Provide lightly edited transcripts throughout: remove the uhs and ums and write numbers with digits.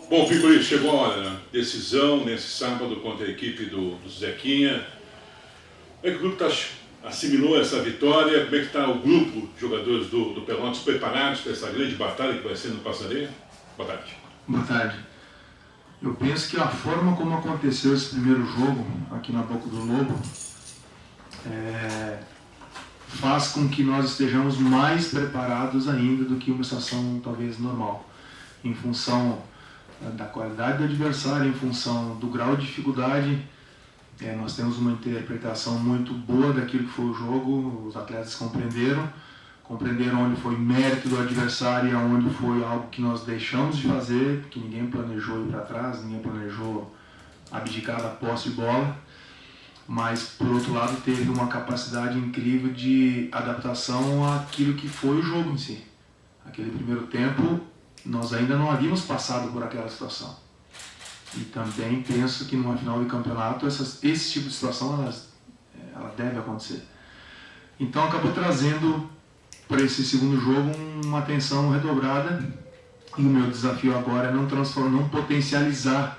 Bom, Piccoli, chegou a hora, né? Decisão nesse sábado contra a equipe do Zequinha. Como é que o grupo assimilou essa vitória? Como é que está o grupo de jogadores do Pelotas preparados para essa grande batalha que vai ser no Passareia? Boa tarde. Boa tarde. Eu penso que a forma como aconteceu esse primeiro jogo aqui na Boca do Lobo faz com que nós estejamos mais preparados ainda do que uma situação talvez normal, em função da qualidade do adversário, em função do grau de dificuldade. Nós temos uma interpretação muito boa daquilo que foi o jogo, os atletas compreenderam onde foi mérito do adversário e onde foi algo que nós deixamos de fazer, porque ninguém planejou ir para trás, ninguém planejou abdicar da posse de bola, mas por outro lado teve uma capacidade incrível de adaptação àquilo que foi o jogo em si. Aquele primeiro tempo nós ainda não havíamos passado por aquela situação. E também penso que numa final de campeonato esse tipo de situação ela deve acontecer. Então acabou trazendo para esse segundo jogo uma atenção redobrada, e o meu desafio agora é não potencializar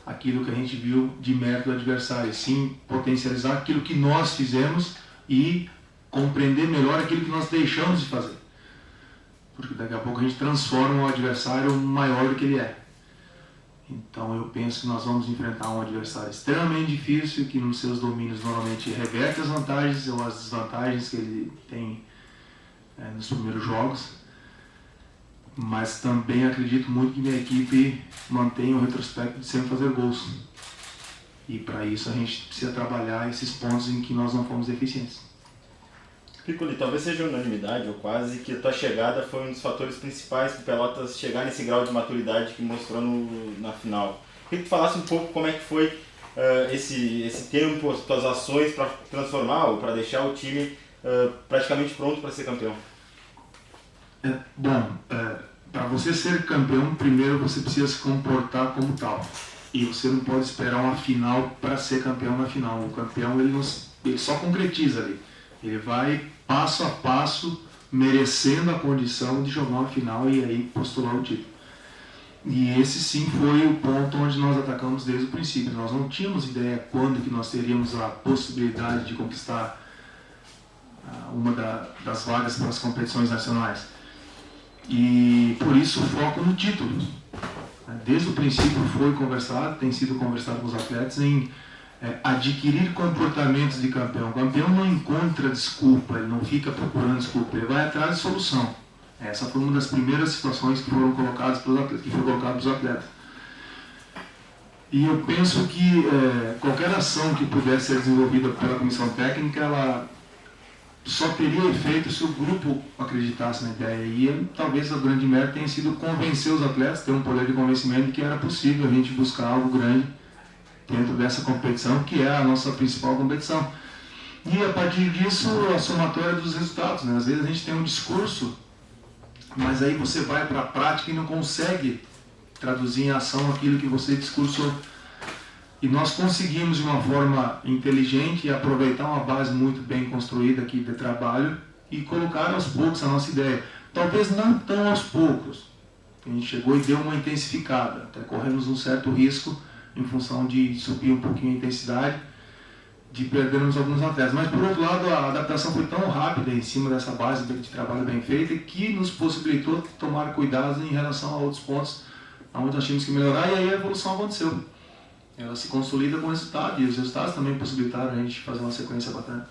aquilo que a gente viu de mérito do adversário, sim potencializar aquilo que nós fizemos e compreender melhor aquilo que nós deixamos de fazer. Porque daqui a pouco a gente transforma o adversário maior do que ele é. Então eu penso que nós vamos enfrentar um adversário extremamente difícil, que nos seus domínios normalmente reverte as vantagens ou as desvantagens que ele tem nos primeiros jogos. Mas também acredito muito que minha equipe mantenha o retrospecto de sempre fazer gols. E para isso a gente precisa trabalhar esses pontos em que nós não fomos eficientes. Piccoli, talvez seja unanimidade ou quase que a tua chegada foi um dos fatores principais para o Pelotas chegar nesse grau de maturidade que mostrou na final. Queria que tu falasse um pouco como é que foi esse tempo, as tuas ações para transformar ou para deixar o time praticamente pronto para ser campeão. Para você ser campeão, primeiro você precisa se comportar como tal. E você não pode esperar uma final para ser campeão na final. O campeão ele só concretiza ali. Ele vai passo a passo, merecendo a condição de jogar uma final e aí postular o título. E esse sim foi o ponto onde nós atacamos desde o princípio. Nós não tínhamos ideia quando que nós teríamos a possibilidade de conquistar uma das vagas para as competições nacionais. E por isso o foco no título. Desde o princípio foi conversado, tem sido conversado com os atletas em adquirir comportamentos de campeão. O campeão não encontra desculpa, ele não fica procurando desculpa, ele vai atrás de solução. Essa foi uma das primeiras situações que foram colocadas pelos atletas, que foi colocada pelos atletas. E eu penso que qualquer ação que pudesse ser desenvolvida pela comissão técnica, ela só teria efeito se o grupo acreditasse na ideia. E talvez o grande mérito tenha sido convencer os atletas, ter um poder de convencimento de que era possível a gente buscar algo grande dentro dessa competição, que é a nossa principal competição. E a partir disso, a somatória dos resultados, né? Às vezes a gente tem um discurso, mas aí você vai para a prática e não consegue traduzir em ação aquilo que você discursou. E nós conseguimos, de uma forma inteligente, aproveitar uma base muito bem construída aqui de trabalho e colocar aos poucos a nossa ideia. Talvez não tão aos poucos. A gente chegou e deu uma intensificada, até corremos um certo risco em função de subir um pouquinho a intensidade, de perdermos alguns atletas. Mas, por outro lado, a adaptação foi tão rápida em cima dessa base de trabalho bem feita que nos possibilitou tomar cuidado em relação a outros pontos onde nós tínhamos que melhorar, e aí a evolução aconteceu. Ela se consolida com o resultado, e os resultados também possibilitaram a gente fazer uma sequência bacana.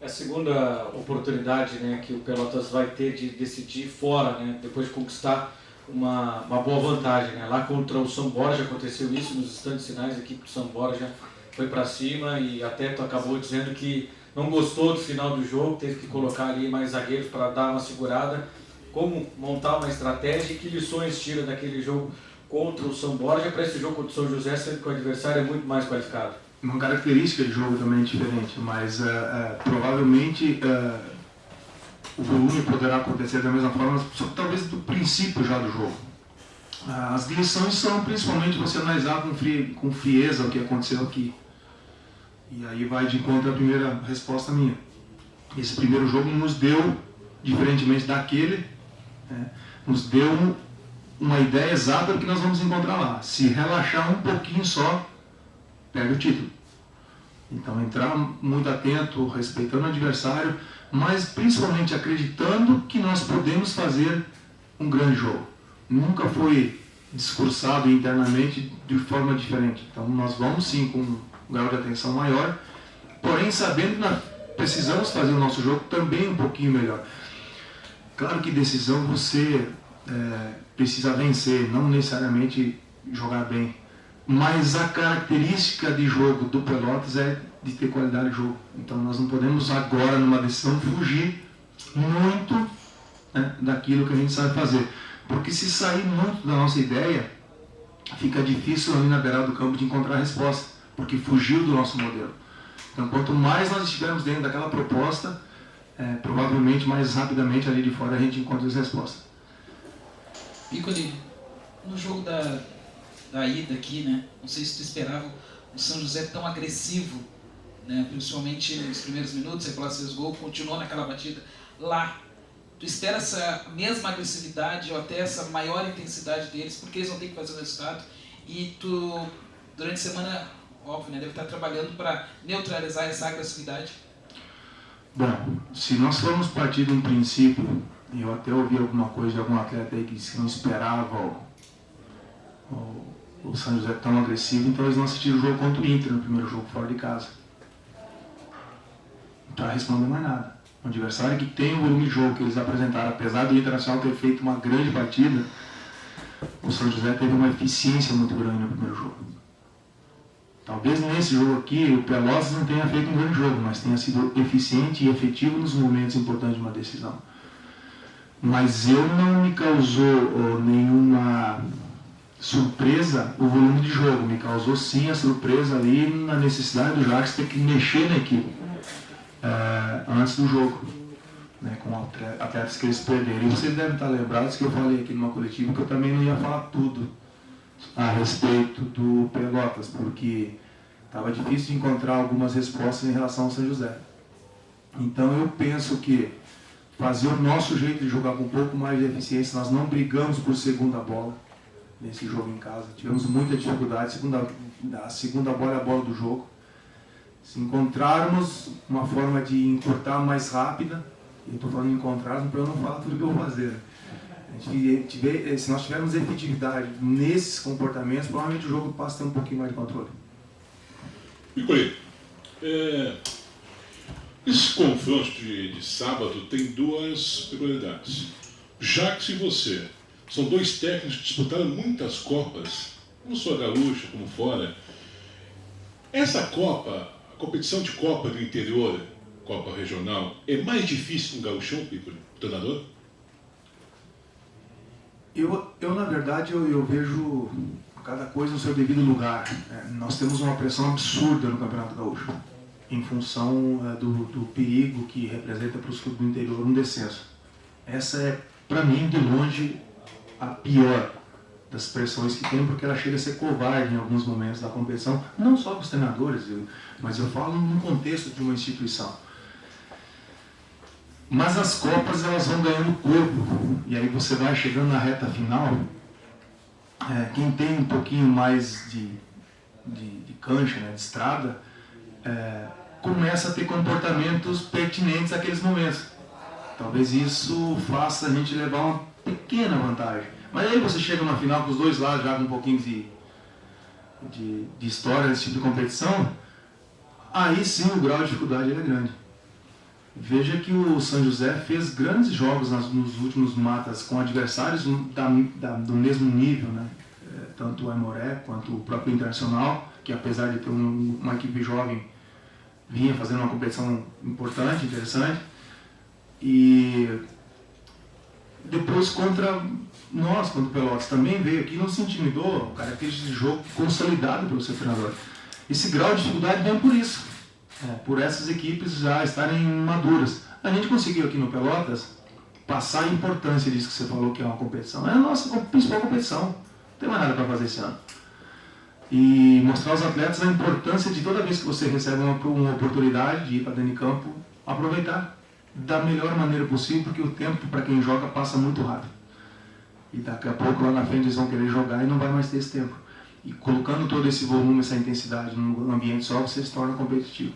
É a segunda oportunidade, né, que o Pelotas vai ter de decidir fora, né, depois de conquistar uma boa vantagem, né? Lá contra o São Borja aconteceu isso, nos instantes finais a equipe do São Borja foi para cima, e até tu acabou dizendo que não gostou do final do jogo, teve que colocar ali mais zagueiros para dar uma segurada. Como montar uma estratégia e que lições tira daquele jogo contra o São Borja para esse jogo contra o São José, sendo que o adversário é muito mais qualificado? Uma característica de jogo também diferente, mas provavelmente o volume poderá acontecer da mesma forma, só talvez do princípio já do jogo. As lições são principalmente você analisar com frieza o que aconteceu aqui. E aí vai de encontro à primeira resposta minha. Esse primeiro jogo nos deu, diferentemente daquele, nos deu uma ideia exata do que nós vamos encontrar lá. Se relaxar um pouquinho só, perde o título. Então, entrar muito atento, respeitando o adversário, mas principalmente acreditando que nós podemos fazer um grande jogo. Nunca foi discursado internamente de forma diferente. Então, nós vamos sim com um grau de atenção maior, porém sabendo que nós precisamos fazer o nosso jogo também um pouquinho melhor. Claro que decisão você precisa vencer, não necessariamente jogar bem. Mas a característica de jogo do Pelotas é de ter qualidade de jogo. Então nós não podemos agora, numa decisão, fugir muito, né, daquilo que a gente sabe fazer. Porque se sair muito da nossa ideia, fica difícil ali na beirada do campo de encontrar a resposta, porque fugiu do nosso modelo. Então quanto mais nós estivermos dentro daquela proposta, provavelmente mais rapidamente ali de fora a gente encontra as respostas. Piccoli, no jogo da ida aqui, né? Não sei se tu esperava o São José tão agressivo, né? Principalmente nos primeiros minutos, aí Pelotas fez gol, continuou naquela batida. Lá, tu espera essa mesma agressividade ou até essa maior intensidade deles, porque eles vão ter que fazer o resultado, e tu, durante a semana, óbvio, né? Deve estar trabalhando para neutralizar essa agressividade. Bom, se nós formos partir de um princípio, e eu até ouvi alguma coisa de algum atleta aí que disse que não esperava o São José tão agressivo, então eles não assistiram o jogo contra o Inter no primeiro jogo fora de casa. Não está respondendo mais nada. Um adversário que tem o volume de jogo que eles apresentaram, apesar do Internacional ter feito uma grande partida, o São José teve uma eficiência muito grande no primeiro jogo. Talvez nesse jogo aqui o Pelotas não tenha feito um grande jogo, mas tenha sido eficiente e efetivo nos momentos importantes de uma decisão. Mas não me causou nenhuma surpresa o volume de jogo, me causou sim a surpresa ali na necessidade do Jacques ter que mexer na equipe antes do jogo, né, com atletas que eles perderam. E vocês devem estar lembrados que eu falei aqui numa coletiva que eu também não ia falar tudo a respeito do Pelotas, porque estava difícil de encontrar algumas respostas em relação ao São José. Então eu penso que fazer o nosso jeito de jogar com um pouco mais de eficiência, nós não brigamos por segunda bola nesse jogo em casa, tivemos muita dificuldade, a segunda bola é a bola do jogo. Se encontrarmos uma forma de encurtar mais rápida, eu estou falando encontrarmos para eu não falar tudo que eu vou fazer, se nós tivermos efetividade nesses comportamentos, provavelmente o jogo passa a ter um pouquinho mais de controle. Piccoli, esse confronto de sábado tem duas peculiaridades. Jacques e você são dois técnicos que disputaram muitas Copas, não só a gaúcha como fora. Essa Copa, a competição de Copa do interior, Copa regional, é mais difícil que um gauchão, Piccoli, treinador? Eu na verdade, eu vejo cada coisa no seu devido lugar. Nós temos uma pressão absurda no Campeonato Gaúcho, em função do perigo que representa para os clubes do interior um descenso. Essa é, para mim, de longe, a pior das pressões que tem, porque ela chega a ser covarde em alguns momentos da competição, não só para os treinadores, mas eu falo no contexto de uma instituição. Mas as Copas, elas vão ganhando corpo, e aí você vai chegando na reta final, quem tem um pouquinho mais de cancha, né, de estrada, começa a ter comportamentos pertinentes àqueles momentos. Talvez isso faça a gente levar uma pequena vantagem. Mas aí você chega na final com os dois lados já com um pouquinho de história desse tipo de competição, aí sim o grau de dificuldade é grande. Veja que o São José fez grandes jogos nos últimos matas com adversários do mesmo nível, né? Tanto o Aimoré quanto o próprio Internacional, que apesar de ter uma equipe jovem, vinha fazendo uma competição importante, interessante. E depois contra nós, contra o Pelotas, também veio aqui e não se intimidou, característica de jogo consolidado pelo seu treinador. Esse grau de dificuldade vem por isso, por essas equipes já estarem maduras. A gente conseguiu aqui no Pelotas passar a importância disso que você falou, que é uma competição. É a nossa principal competição, não tem mais nada para fazer esse ano. E mostrar aos atletas a importância de toda vez que você recebe uma oportunidade de ir para dentro de campo, aproveitar da melhor maneira possível, porque o tempo para quem joga passa muito rápido. E daqui a pouco lá na frente eles vão querer jogar e não vai mais ter esse tempo. E colocando todo esse volume, essa intensidade num ambiente só, você se torna competitivo.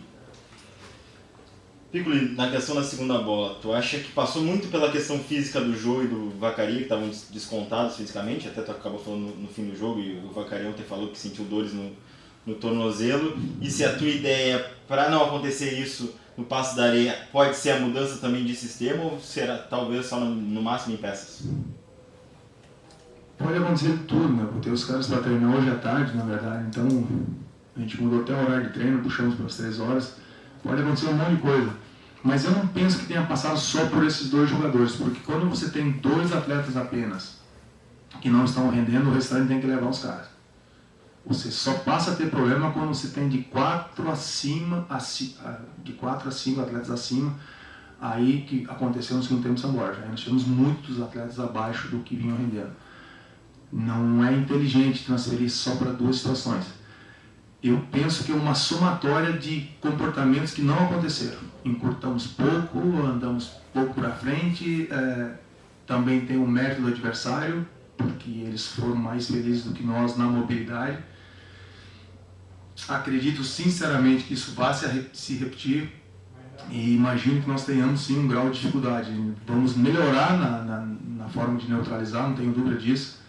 Piccoli, na questão da segunda bola, tu acha que passou muito pela questão física do Jô e do Vacaria, que estavam descontados fisicamente, até tu acabou falando no fim do jogo, e o Vacaria ontem falou que sentiu dores no tornozelo, e se a tua ideia, para não acontecer isso no Paço da Areia, pode ser a mudança também de sistema, ou será talvez só no máximo em peças? Pode acontecer tudo, né? Vou ter os caras para treinar hoje à tarde, na verdade, então a gente mudou até o horário de treino, puxamos para as 3 horas, pode acontecer um monte de coisa. Mas eu não penso que tenha passado só por esses 2 jogadores, porque quando você tem 2 atletas apenas que não estão rendendo, o restante tem que levar os caras. Você só passa a ter problema quando você tem de 4 acima, atletas acima, aí que aconteceu no segundo tempo de São Borja. Aí nós tivemos muitos atletas abaixo do que vinham rendendo. Não é inteligente transferir só para 2 situações. Eu penso que é uma somatória de comportamentos que não aconteceram. Encurtamos pouco, andamos pouco para frente, também tem o mérito do adversário, porque eles foram mais felizes do que nós na mobilidade. Acredito sinceramente que isso vá se repetir e imagino que nós tenhamos sim um grau de dificuldade. Vamos melhorar na forma de neutralizar, não tenho dúvida disso,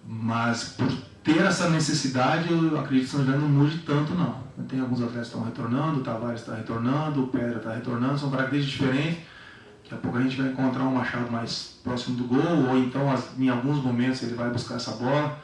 mas por ter essa necessidade, eu acredito que São José não mude tanto, não. Tem alguns atletas que estão retornando, o Tavares está retornando, o Pedra está retornando, são características diferentes. Daqui a pouco a gente vai encontrar um Machado mais próximo do gol, ou então em alguns momentos ele vai buscar essa bola.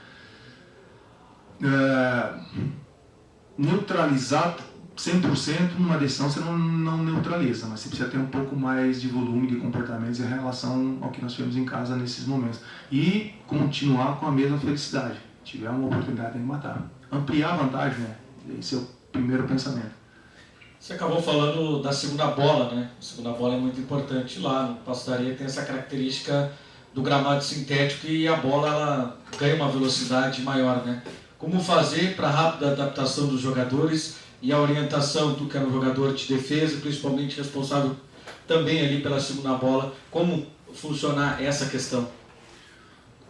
Neutralizar 100% numa decisão você não neutraliza, mas você precisa ter um pouco mais de volume de comportamentos em relação ao que nós tivemos em casa nesses momentos. E continuar com a mesma felicidade. Se tiver uma oportunidade, tem que matar. Ampliar a vantagem, né? Esse é o primeiro pensamento. Você acabou falando da segunda bola, né? A segunda bola é muito importante lá. No Paço da Areia tem essa característica do gramado sintético e a bola ela ganha uma velocidade maior, né? Como fazer para a rápida adaptação dos jogadores e a orientação do que é um jogador de defesa, principalmente responsável também ali pela segunda bola, como funcionar essa questão?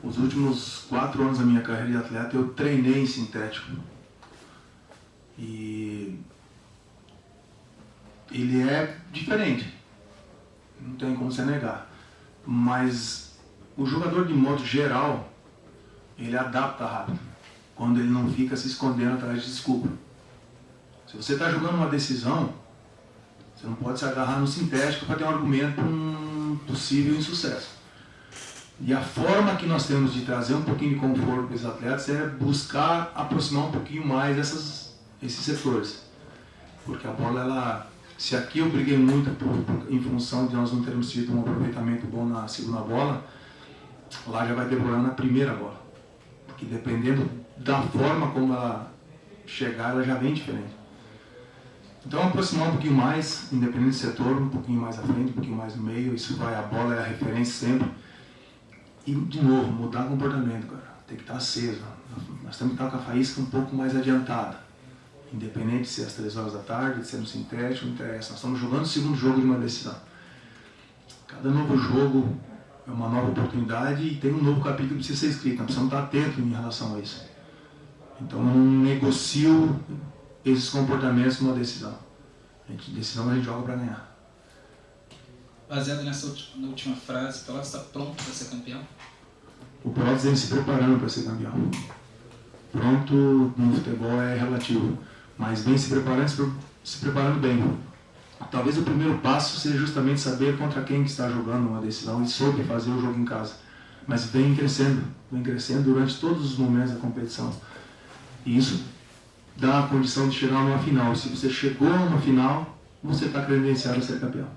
Os últimos 4 anos da minha carreira de atleta eu treinei em sintético. E ele é diferente, não tem como você negar. Mas o jogador de modo geral, ele adapta rápido, quando ele não fica se escondendo atrás de desculpa. Se você está jogando uma decisão, você não pode se agarrar no sintético para ter um argumento para um possível insucesso. E a forma que nós temos de trazer um pouquinho de conforto para os atletas é buscar aproximar um pouquinho mais esses setores. Porque a bola, se aqui eu briguei muito em função de nós não termos tido um aproveitamento bom na segunda bola, lá já vai ter problema na primeira bola. Porque dependendo da forma como ela chegar, ela já vem diferente. Então aproximar um pouquinho mais, independente do setor, um pouquinho mais à frente, um pouquinho mais no meio, isso vai, a bola é a referência sempre. E, de novo, mudar o comportamento, cara. Tem que estar aceso. Nós temos que estar com a faísca um pouco mais adiantada. Independente se é às 3 horas da tarde, se é no sintético, não interessa. Nós estamos jogando o segundo jogo de uma decisão. Cada novo jogo é uma nova oportunidade e tem um novo capítulo que precisa ser escrito. Nós precisamos estar atentos em relação a isso. Então, não negocio esses comportamentos numa decisão. Decisão a gente joga para ganhar. Baseado na última frase, o Pelotas está pronto para ser campeão? O Pelotas vem se preparando para ser campeão. Pronto no futebol é relativo, mas vem se preparando bem. Talvez o primeiro passo seja justamente saber contra quem que está jogando uma decisão e sobre fazer o jogo em casa. Mas vem crescendo durante todos os momentos da competição. E isso dá a condição de chegar numa final. Se você chegou a uma final, você está credenciado a ser campeão.